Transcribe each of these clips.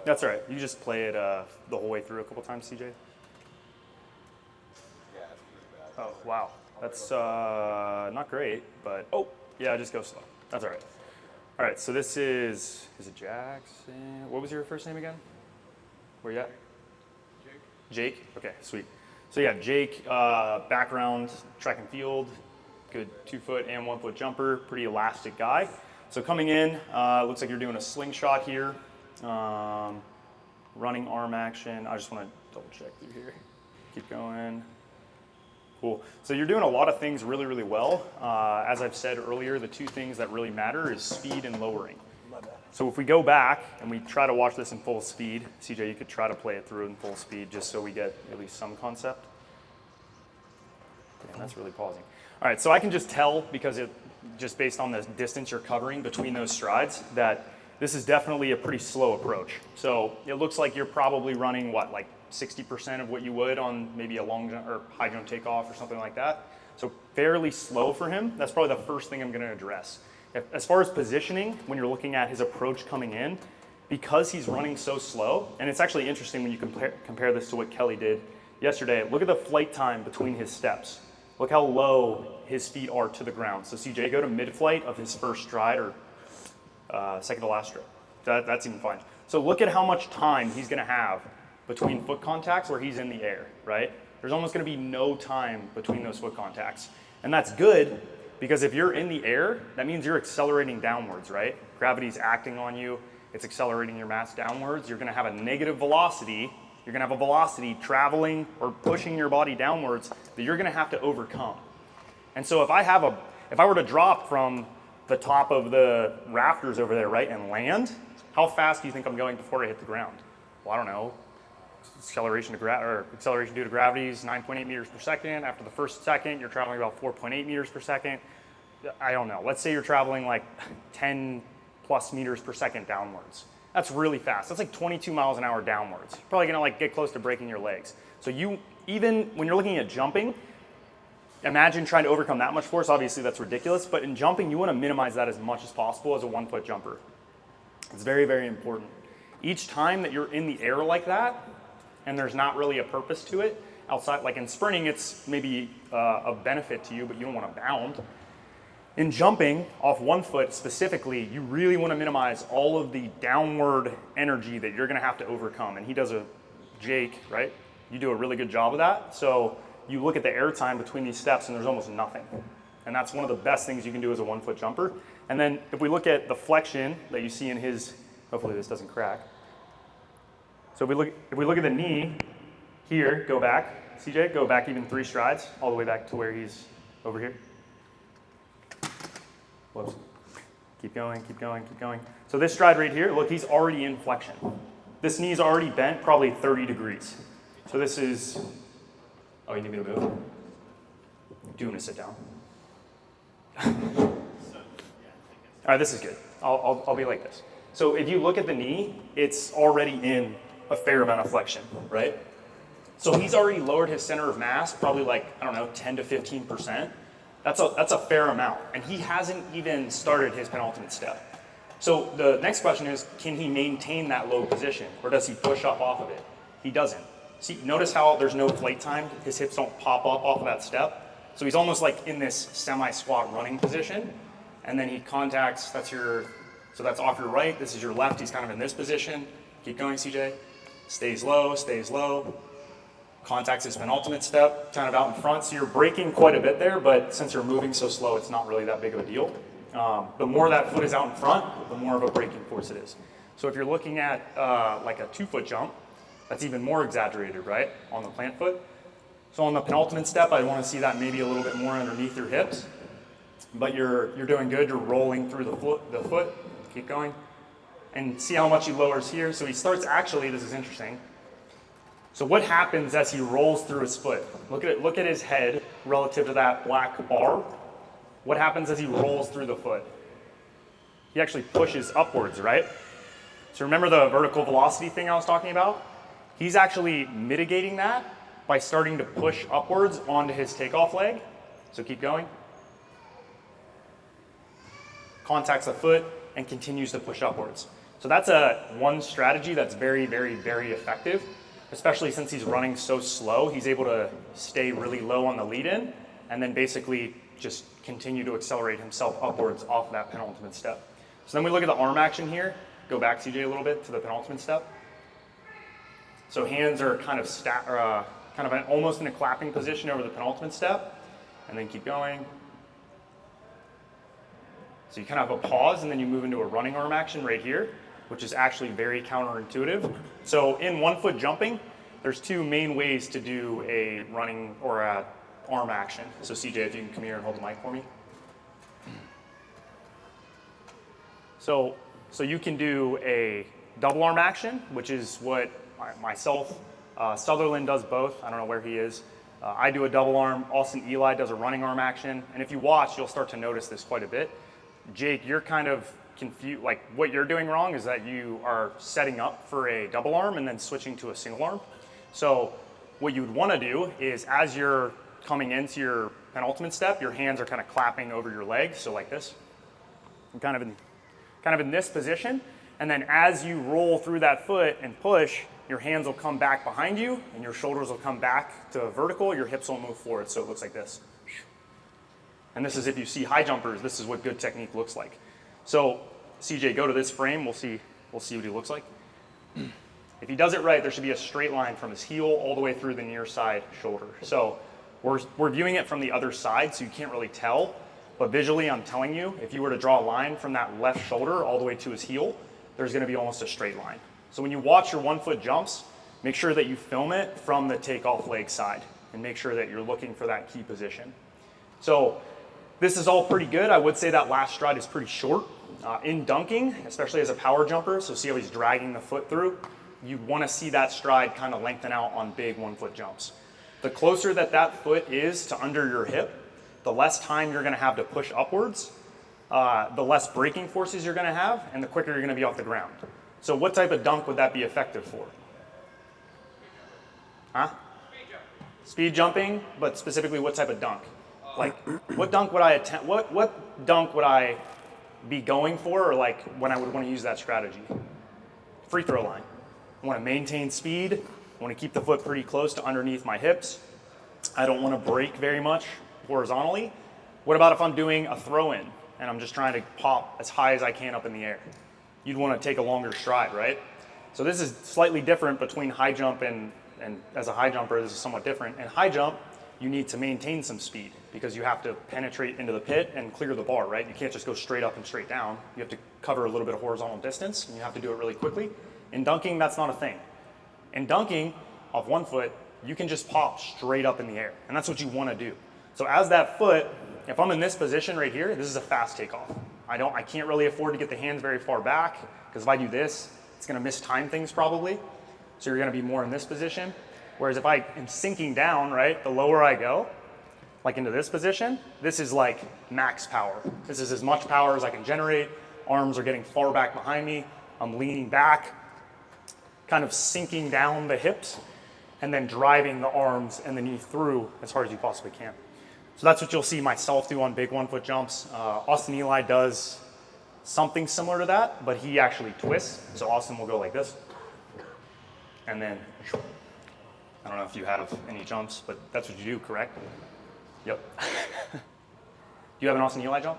That's all right. You just play it the whole way through a couple times, CJ. Yeah, it's pretty bad. Oh, wow. That's not great, but oh, yeah, just go slow. That's all right. All right, so this is it Jackson? What was your first name again? Where you at? Jake? Okay, sweet. So yeah, Jake, background, track and field, good 2-foot and 1-foot jumper, pretty elastic guy. So coming in, looks like you're doing a slingshot here, running arm action. I just want to double check through here. Keep going. Cool. So you're doing a lot of things really, really well. As I've said earlier, the two things that really matter is speed and lowering. So if we go back and we try to watch this in full speed, CJ, you could try to play it through in full speed just so we get at least some concept. Damn, that's really pausing. All right, so I can just tell because just based on the distance you're covering between those strides that this is definitely a pretty slow approach. So it looks like you're probably running what, like 60% of what you would on maybe a long jump or high jump takeoff or something like that. So fairly slow for him. That's probably the first thing I'm going to address. As far as positioning, when you're looking at his approach coming in, because he's running so slow, and it's actually interesting when you compare this to what Kelly did yesterday. Look at the flight time between his steps. Look how low his feet are to the ground. So CJ, go to mid-flight of his first stride or second to last stride. That's even fine. So look at how much time he's going to have between foot contacts where he's in the air, right? There's almost going to be no time between those foot contacts. And that's good because if you're in the air, that means you're accelerating downwards, right? Gravity's acting on you. It's accelerating your mass downwards. You're going to have a negative velocity. You're going to have a velocity traveling or pushing your body downwards that you're going to have to overcome. And so if I were to drop from the top of the rafters over there, right, and land, how fast do you think I'm going before I hit the ground? Well, I don't know. Acceleration due to gravity is 9.8 meters per second. After the first second, you're traveling about 4.8 meters per second. I don't know. Let's say you're traveling like 10 plus meters per second downwards. That's really fast. That's like 22 miles an hour downwards. You're probably gonna like get close to breaking your legs. So even when you're looking at jumping, imagine trying to overcome that much force. Obviously that's ridiculous, but in jumping, you wanna minimize that as much as possible as a 1-foot jumper. It's very, very important. Each time that you're in the air like that, and there's not really a purpose to it, outside, like in sprinting, it's maybe a benefit to you, but you don't wanna bound. In jumping off 1 foot specifically, you really want to minimize all of the downward energy that you're going to have to overcome. And Jake, right? You do a really good job of that. So you look at the air time between these steps and there's almost nothing. And that's one of the best things you can do as a 1-foot jumper. And then if we look at the flexion that you see in his, hopefully this doesn't crack. So if we look at the knee here, go back, CJ, go back even 3 strides, all the way back to where he's over here. Whoops. Keep going, keep going, keep going. So this stride right here, look, he's already in flexion. This knee's already bent probably 30 degrees. So this is, oh, you need me to move? Do you want to sit down? All right, this is good. I'll be like this. So if you look at the knee, it's already in a fair amount of flexion, right? So he's already lowered his center of mass, probably like, I don't know, 10 to 15%. That's a fair amount, and he hasn't even started his penultimate step. So the next question is, can he maintain that low position, or does he push up off of it? He doesn't. See, notice how there's no flight time. His hips don't pop up off of that step. So he's almost like in this semi-squat running position, and then he contacts, so that's off your right, this is your left, he's kind of in this position. Keep going, CJ. Stays low. Contacts his penultimate step, kind of out in front. So you're braking quite a bit there, but since you're moving so slow, it's not really that big of a deal. The more that foot is out in front, the more of a braking force it is. So if you're looking at like a 2-foot jump, that's even more exaggerated, right, on the plant foot. So on the penultimate step, I want to see that maybe a little bit more underneath your hips. But you're doing good. You're rolling through the foot. Keep going. And see how much he lowers here. So he starts actually, this is interesting. So what happens as he rolls through his foot? Look at his head relative to that black bar. What happens as he rolls through the foot? He actually pushes upwards, right? So remember the vertical velocity thing I was talking about? He's actually mitigating that by starting to push upwards onto his takeoff leg. So keep going. Contacts the foot and continues to push upwards. So that's one strategy that's very, very, very effective, especially since he's running so slow. He's able to stay really low on the lead-in and then basically just continue to accelerate himself upwards off of that penultimate step. So then we look at the arm action here. Go back, CJ, a little bit to the penultimate step. So hands are kind of almost in a clapping position over the penultimate step, and then keep going. So you kind of have a pause, and then you move into a running arm action right here, which is actually very counterintuitive. So in 1 foot jumping, there's two main ways to do a running or a arm action. So CJ, if you can come here and hold the mic for me. So you can do a double arm action, which is what myself, Sutherland does both. I don't know where he is. I do a double arm. Austin Eli does a running arm action. And if you watch, you'll start to notice this quite a bit. Jake, you're kind of confused. Like what you're doing wrong is that you are setting up for a double arm and then switching to a single arm. So what you would want to do is as you're coming into your penultimate step, your hands are kind of clapping over your legs. So like this, I'm kind of in this position. And then as you roll through that foot and push, your hands will come back behind you and your shoulders will come back to vertical. Your hips will move forward. So it looks like this. And this is if you see high jumpers, this is what good technique looks like. So CJ, go to this frame. We'll see what he looks like. If he does it right, there should be a straight line from his heel all the way through the near side shoulder. So we're viewing it from the other side, so you can't really tell. But visually, I'm telling you, if you were to draw a line from that left shoulder all the way to his heel, there's going to be almost a straight line. So when you watch your 1 foot jumps, make sure that you film it from the takeoff leg side and make sure that you're looking for that key position. So this is all pretty good. I would say that last stride is pretty short. In dunking, especially as a power jumper, so see how he's dragging the foot through, you want to see that stride kind of lengthen out on big 1 foot jumps. The closer that foot is to under your hip, the less time you're going to have to push upwards, the less braking forces you're going to have, and the quicker you're going to be off the ground. So what type of dunk would that be effective for? Huh? Speed jumping, but specifically what type of dunk? Like, what dunk would I attempt? What dunk would I be going for, or like when I would want to use that strategy? Free throw line. I want to maintain speed. I want to keep the foot pretty close to underneath my hips. I don't want to break very much horizontally. What about if I'm doing a throw-in and I'm just trying to pop as high as I can up in the air? You'd want to take a longer stride, right? So this is slightly different between high jump and as a high jumper, this is somewhat different. In high jump, you need to maintain some speed because you have to penetrate into the pit and clear the bar, right? You can't just go straight up and straight down. You have to cover a little bit of horizontal distance, and you have to do it really quickly. In dunking, that's not a thing. In dunking, off 1 foot, you can just pop straight up in the air, and that's what you want to do. So as that foot, if I'm in this position right here, this is a fast takeoff. I can't really afford to get the hands very far back, because if I do this, it's going to mistime things probably. So you're going to be more in this position. Whereas if I am sinking down, right, the lower I go, like into this position, this is like max power. This is as much power as I can generate. Arms are getting far back behind me. I'm leaning back, kind of sinking down the hips, and then driving the arms and the knee through as hard as you possibly can. So that's what you'll see myself do on big 1 foot jumps. Austin Eli does something similar to that, but he actually twists. So Austin will go like this. And then, I don't know if you have any jumps, but that's what you do, correct? Yep. Do you have an Austin Eli jump?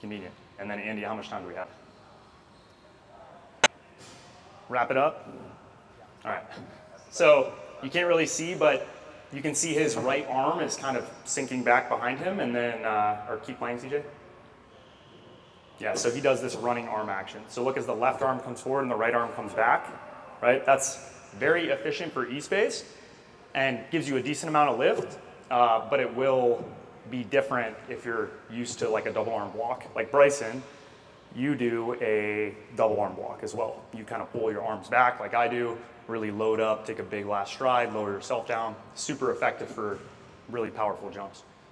Convenient. And then Andy, how much time do we have? Wrap it up. All right. So you can't really see, but you can see his right arm is kind of sinking back behind him, and then, or keep playing, CJ. Yeah, so he does this running arm action. So look as the left arm comes forward and the right arm comes back, right? That's very efficient for E-space and gives you a decent amount of lift, but it will be different if you're used to like a double arm block. Like Bryson, you do a double arm block as well. You kind of pull your arms back like I do, really load up, take a big last stride, lower yourself down. Super effective for really powerful jumps.